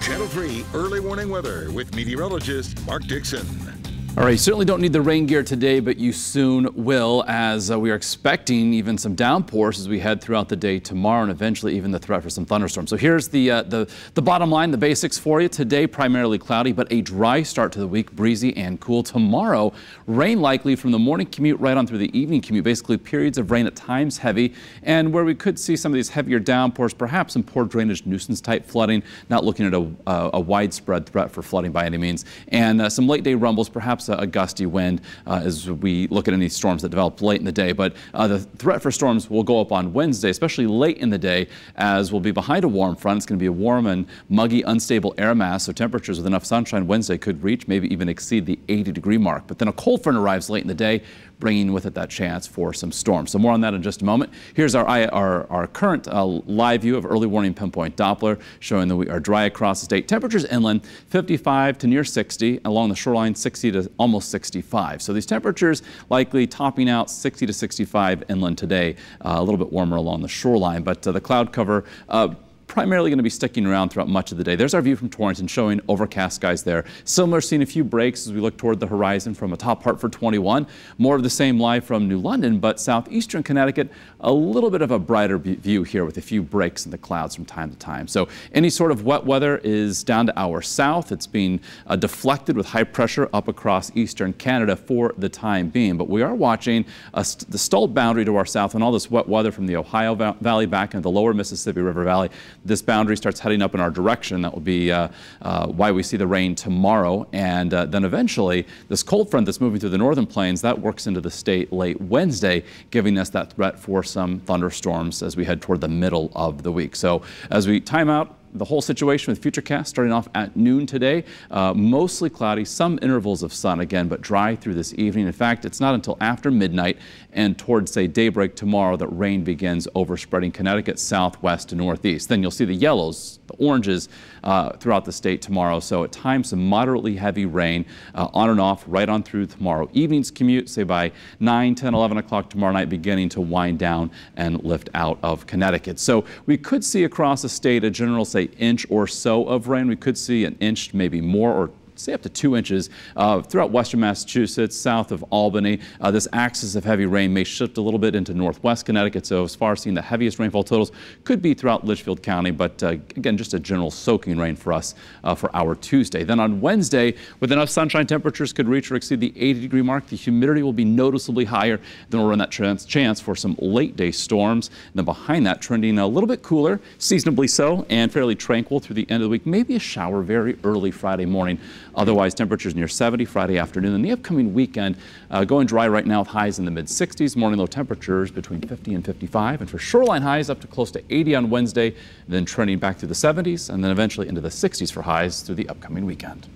Channel 3 early warning weather with meteorologist Mark Dixon. All right, you certainly don't need the rain gear today, but you soon will, as we are expecting even some downpours as we head throughout the day tomorrow, and eventually even the threat for some thunderstorms. So here's the bottom line, the basics for you. Today, primarily cloudy, but a dry start to the week, breezy and cool. Tomorrow, rain likely from the morning commute right on through the evening commute, basically periods of rain at times heavy, and where we could see some of these heavier downpours, perhaps some poor drainage nuisance type flooding, not looking at a widespread threat for flooding by any means, and some late day rumbles, perhaps a gusty wind as we look at any storms that develop late in the day. But the threat for storms will go up on Wednesday, especially late in the day, as we'll be behind a warm front. It's going to be a warm and muggy, unstable air mass, so temperatures with enough sunshine Wednesday could reach, maybe even exceed the 80-degree mark. But then a cold front arrives late in the day, bringing with it that chance for some storms. So more on that in just a moment. Here's our current live view of early warning pinpoint Doppler, showing that we are dry across the state. Temperatures inland 55 to near 60, along the shoreline 60 to almost 65. So these temperatures likely topping out 60 to 65 inland today, a little bit warmer along the shoreline, but the cloud cover primarily going to be sticking around throughout much of the day. There's our view from Torrington, showing overcast skies there. Similar, seeing a few breaks as we look toward the horizon from atop Hartford 21. More of the same live from New London, but southeastern Connecticut, a little bit of a brighter view here with a few breaks in the clouds from time to time. So any sort of wet weather is down to our south. It's being deflected with high pressure up across eastern Canada for the time being. But we are watching the stalled boundary to our south and all this wet weather from the Ohio Valley back into the lower Mississippi River Valley. This boundary starts heading up in our direction. That will be why we see the rain tomorrow. And then eventually, this cold front that's moving through the northern plains, that works into the state late Wednesday, giving us that threat for some thunderstorms as we head toward the middle of the week. So as we time out the whole situation with Futurecast starting off at noon today, mostly cloudy, some intervals of sun again, but dry through this evening. In fact, it's not until after midnight and towards, say, daybreak tomorrow that rain begins overspreading Connecticut southwest to northeast. Then you'll see the yellows, the oranges throughout the state tomorrow. So at times some moderately heavy rain on and off right on through tomorrow evening's commute, say by 9, 10, 11 o'clock tomorrow night, beginning to wind down and lift out of Connecticut. So we could see across the state a general, say, inch or so of rain. We could see an inch, maybe more, or say up to 2 inches throughout western Massachusetts, south of Albany. This axis of heavy rain may shift a little bit into northwest Connecticut, so as far as seeing the heaviest rainfall totals could be throughout Litchfield County, but again, just a general soaking rain for us for our Tuesday. Then on Wednesday, with enough sunshine, temperatures could reach or exceed the 80-degree mark. The humidity will be noticeably higher. Then we'll run that chance for some late-day storms. And then behind that, trending a little bit cooler, seasonably so, and fairly tranquil through the end of the week. Maybe a shower very early Friday morning. Otherwise, temperatures near 70 Friday afternoon. And the upcoming weekend, going dry right now with highs in the mid-60s, morning low temperatures between 50 and 55. And for shoreline highs up to close to 80 on Wednesday, then trending back to the 70s, and then eventually into the 60s for highs through the upcoming weekend.